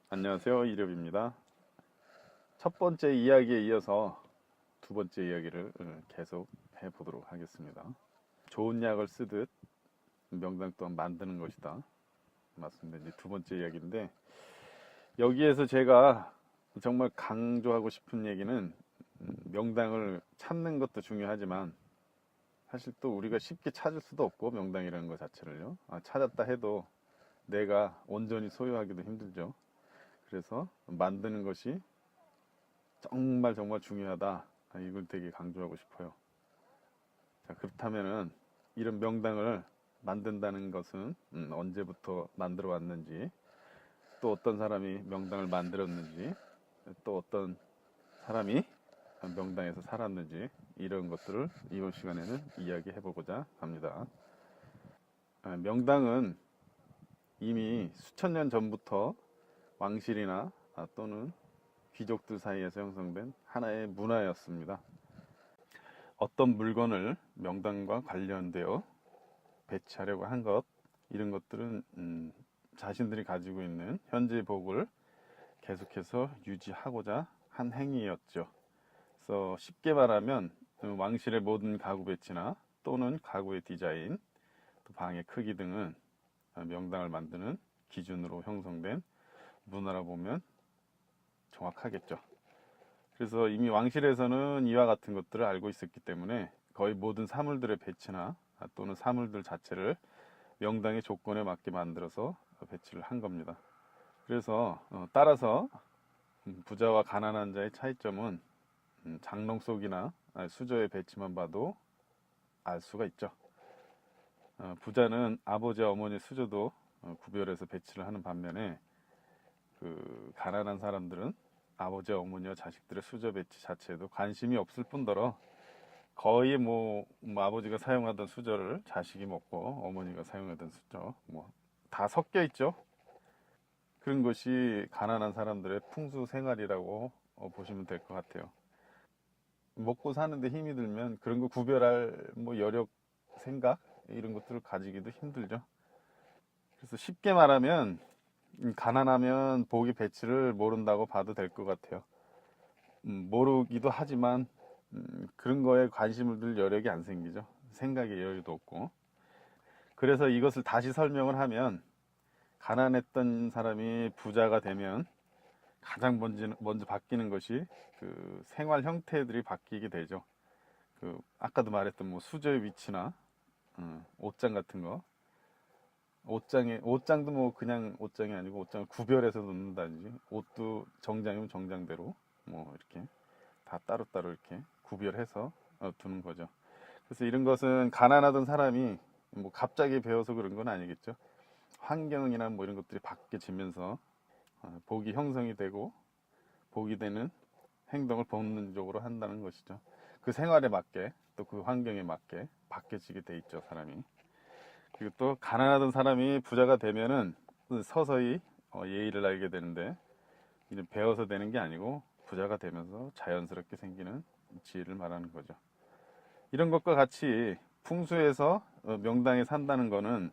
안녕하세요. 이렵입니다. 첫 번째 이야기에 이어서 두 번째 이야기를 계속 해보도록 하겠습니다. 좋은 약을 쓰듯 명당 또한 만드는 것이다. 맞습니다. 이제 두 번째 이야기인데, 여기에서 제가 정말 강조하고 싶은 얘기는 명당을 찾는 것도 중요하지만 사실 또 우리가 쉽게 찾을 수도 없고, 명당이라는 것 자체를요. 찾았다 해도 내가 온전히 소유하기도 힘들죠. 그래서 만드는 것이 정말 정말 중요하다. 이걸 되게 강조하고 싶어요. 자, 그렇다면은 이런 명당을 만든다는 것은 언제부터 만들어 왔는지, 또 어떤 사람이 명당을 만들었는지, 또 어떤 사람이 명당에서 살았는지, 이런 것들을 이번 시간에는 이야기해 보고자 합니다. 명당은 이미 수천 년 전부터 왕실이나 또는 귀족들 사이에서 형성된 하나의 문화였습니다. 어떤 물건을 명당과 관련되어 배치하려고 한 것, 이런 것들은 자신들이 가지고 있는 현재 복을 계속해서 유지하고자 한 행위였죠. 그래서 쉽게 말하면 왕실의 모든 가구 배치나 또는 가구의 디자인, 또 방의 크기 등은 명당을 만드는 기준으로 형성된 문화라 보면 정확하겠죠. 그래서 이미 왕실에서는 이와 같은 것들을 알고 있었기 때문에 거의 모든 사물들의 배치나 또는 사물들 자체를 명당의 조건에 맞게 만들어서 배치를 한 겁니다. 그래서 따라서 부자와 가난한 자의 차이점은 장롱 속이나 수저의 배치만 봐도 알 수가 있죠. 부자는 아버지 어머니 수저도 구별해서 배치를 하는 반면에 그 가난한 사람들은 아버지 어머니와 자식들의 수저 배치 자체에도 관심이 없을 뿐더러 거의 뭐 아버지가 사용하던 수저를 자식이 먹고 어머니가 사용하던 수저 뭐 다 섞여 있죠. 그런 것이 가난한 사람들의 풍수 생활이라고 보시면 될 것 같아요. 먹고 사는데 힘이 들면 그런 거 구별할 뭐 여력, 생각 이런 것들을 가지기도 힘들죠. 그래서 쉽게 말하면 가난하면 보기 배치를 모른다고 봐도 될 것 같아요. 모르기도 하지만 그런 거에 관심을 들 여력이 안 생기죠. 생각의 여유도 없고. 그래서 이것을 다시 설명을 하면 가난했던 사람이 부자가 되면 가장 먼저 바뀌는 것이 그 생활 형태들이 바뀌게 되죠. 그 아까도 말했던 뭐 수저의 위치나 옷장 같은 거, 옷장도 뭐 그냥 옷장이 아니고 옷장을 구별해서 놓는다든지, 옷도 정장이면 정장대로 뭐 이렇게 다 따로따로 이렇게 구별해서 두는 거죠. 그래서 이런 것은 가난하던 사람이 뭐 갑자기 배워서 그런 건 아니겠죠. 환경이나 뭐 이런 것들이 바뀌어지면서 복이 형성이 되고 복이 되는 행동을 본능적으로 한다는 것이죠. 그 생활에 맞게 또 그 환경에 맞게 바뀌어지게 돼 있죠, 사람이. 그리고 또 가난하던 사람이 부자가 되면은 서서히 예의를 알게 되는데, 이제 배워서 되는 게 아니고 부자가 되면서 자연스럽게 생기는 지혜를 말하는 거죠. 이런 것과 같이 풍수에서 명당에 산다는 거는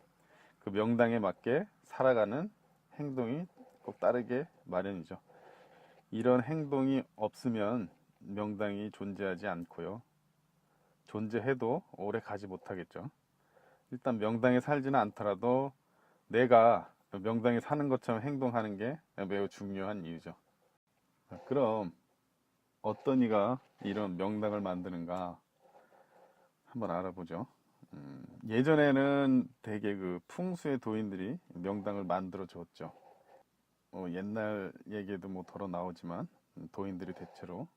그 명당에 맞게 살아가는 행동이 꼭 따르게 마련이죠. 이런 행동이 없으면 명당이 존재하지 않고요. 존재해도 오래 가지 못하겠죠. 일단 명당에 살지는 않더라도 내가 명당에 사는 것처럼 행동하는 게 매우 중요한 이유죠. 그럼 어떤 이가 이런 명당을 만드는가 한번 알아보죠. 예전에는 대개 그 풍수의 도인들이 명당을 만들어 줬죠. 옛날 얘기에도 뭐 덜어 나오지만 도인들이 대체로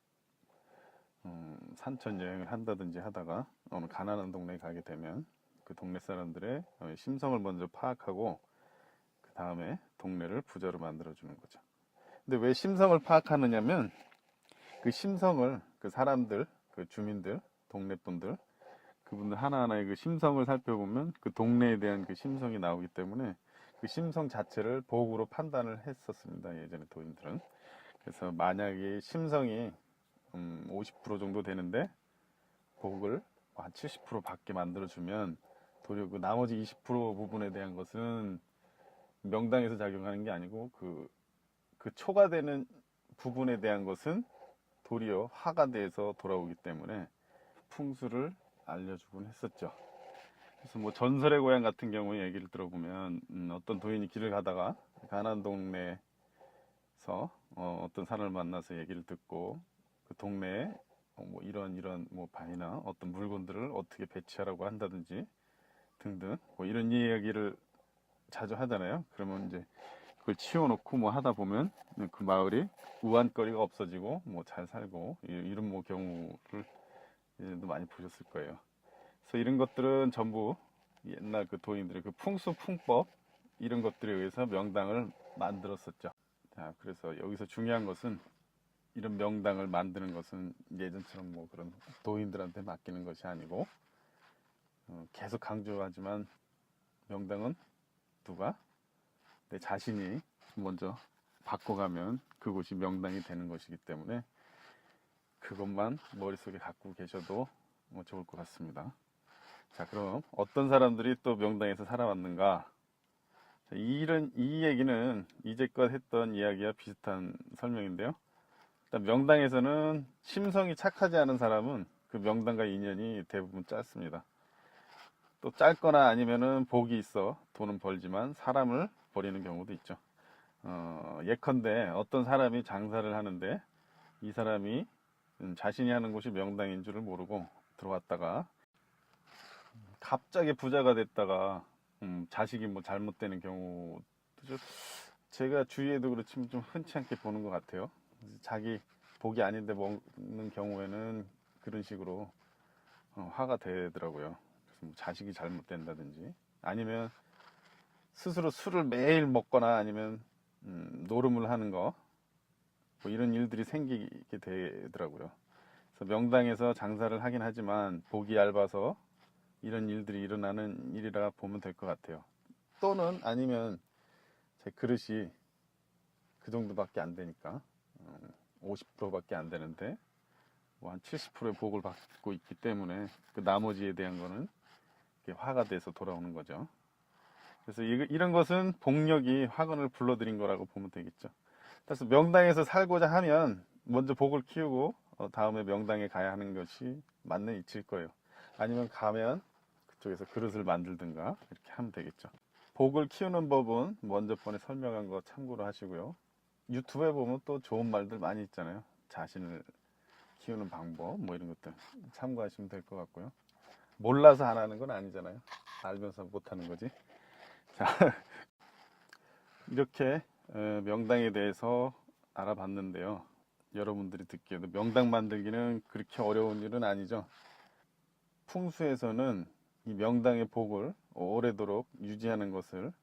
산천 여행을 한다든지 하다가 어느 가난한 동네에 가게 되면 그 동네 사람들의 심성을 먼저 파악하고 그 다음에 동네를 부자로 만들어 주는 거죠. 근데 왜 심성을 파악하느냐면 그 심성을 그 사람들, 그 주민들, 동네 분들, 그분들 하나하나의 그 심성을 살펴보면 그 동네에 대한 그 심성이 나오기 때문에 그 심성 자체를 보국으로 판단을 했었습니다. 예전에 도인들은. 그래서 만약에 심성이 50% 정도 되는데 보국을 한 70% 받게 만들어주면 도리어 그 나머지 20% 부분에 대한 것은 명당에서 작용하는 게 아니고 그 그 초과되는 부분에 대한 것은 도리어 화가 돼서 돌아오기 때문에 풍수를 알려주곤 했었죠. 그래서 뭐 전설의 고향 같은 경우에 얘기를 들어보면 어떤 도인이 길을 가다가 가난한 동네에서 어떤 사람을 만나서 얘기를 듣고 그 동네에 뭐 이런 뭐 바위나 어떤 물건들을 어떻게 배치하라고 한다든지 등등 뭐 이런 이야기를 자주 하잖아요. 그러면 이제 그걸 치워놓고 뭐 하다 보면 그 마을이 우한거리가 없어지고 뭐 잘 살고 이런 뭐 경우를 예전에도 많이 보셨을 거예요. 그래서 이런 것들은 전부 옛날 그 도인들의 그 풍수 풍법 이런 것들에 의해서 명당을 만들었었죠. 자, 그래서 여기서 중요한 것은 이런 명당을 만드는 것은 예전처럼 뭐 그런 도인들한테 맡기는 것이 아니고 계속 강조하지만 명당은 누가 내 자신이 먼저 바꿔가면 그곳이 명당이 되는 것이기 때문에 그것만 머릿속에 갖고 계셔도 좋을 것 같습니다. 자, 그럼 어떤 사람들이 또 명당에서 살아왔는가? 자, 이 얘기는 이제껏 했던 이야기와 비슷한 설명인데요. 일단 명당에서는 심성이 착하지 않은 사람은 그 명당과 인연이 대부분 짧습니다. 또 짧거나 아니면은 복이 있어 돈은 벌지만 사람을 버리는 경우도 있죠. 예컨대 어떤 사람이 장사를 하는데 이 사람이 자신이 하는 곳이 명당인 줄을 모르고 들어왔다가 갑자기 부자가 됐다가 자식이 뭐 잘못되는 경우도 제가 주위에도 그렇지만 좀 흔치 않게 보는 것 같아요. 자기 복이 아닌데 먹는 경우에는 그런 식으로 화가 되더라고요. 그래서 뭐 자식이 잘못된다든지 아니면 스스로 술을 매일 먹거나 아니면 노름을 하는 거 뭐 이런 일들이 생기게 되더라고요. 그래서 명당에서 장사를 하긴 하지만 복이 얇아서 이런 일들이 일어나는 일이라 보면 될 것 같아요. 또는 아니면 제 그릇이 그 정도밖에 안 되니까 50%밖에 안 되는데 뭐 한 70%의 복을 받고 있기 때문에 그 나머지에 대한 거는 화가 돼서 돌아오는 거죠. 그래서 이런 것은 복력이 화근을 불러들인 거라고 보면 되겠죠. 그래서 명당에서 살고자 하면 먼저 복을 키우고 다음에 명당에 가야 하는 것이 맞는 이치일 거예요. 아니면 가면 그쪽에서 그릇을 만들든가 이렇게 하면 되겠죠. 복을 키우는 법은 먼저 번에 설명한 거 참고로 하시고요. 유튜브에 보면 또 좋은 말들 많이 있잖아요. 자신을 키우는 방법 뭐 이런 것들 참고하시면 될 것 같고요. 몰라서 안 하는 건 아니잖아요. 알면서 못 하는 거지. 자, 이렇게 명당에 대해서 알아봤는데요. 여러분들이 듣기에도 명당 만들기는 그렇게 어려운 일은 아니죠. 풍수에서는 이 명당의 복을 오래도록 유지하는 것을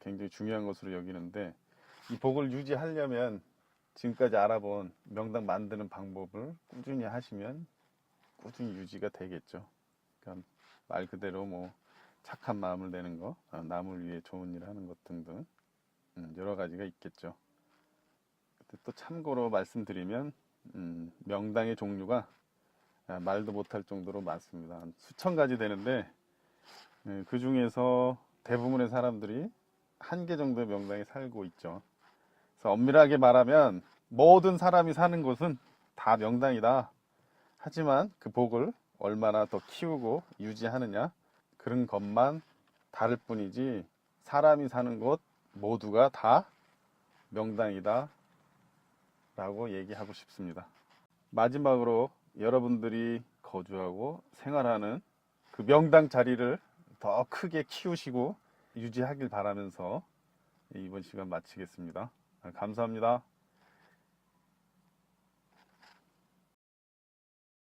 굉장히 중요한 것으로 여기는데 이 복을 유지하려면 지금까지 알아본 명당 만드는 방법을 꾸준히 하시면 꾸준히 유지가 되겠죠. 그러니까 말 그대로 뭐 착한 마음을 내는 거, 남을 위해 좋은 일 하는 것 등등 여러 가지가 있겠죠. 또 참고로 말씀드리면 명당의 종류가 말도 못할 정도로 많습니다. 한 수천 가지 되는데 그 중에서 대부분의 사람들이 한 개 정도의 명당에 살고 있죠. 그래서 엄밀하게 말하면 모든 사람이 사는 곳은 다 명당이다. 하지만 그 복을 얼마나 더 키우고 유지하느냐 그런 것만 다를 뿐이지 사람이 사는 곳 모두가 다 명당이다 라고 얘기하고 싶습니다. 마지막으로 여러분들이 거주하고 생활하는 그 명당 자리를 더 크게 키우시고 유지하길 바라면서 이번 시간 마치겠습니다. 감사합니다.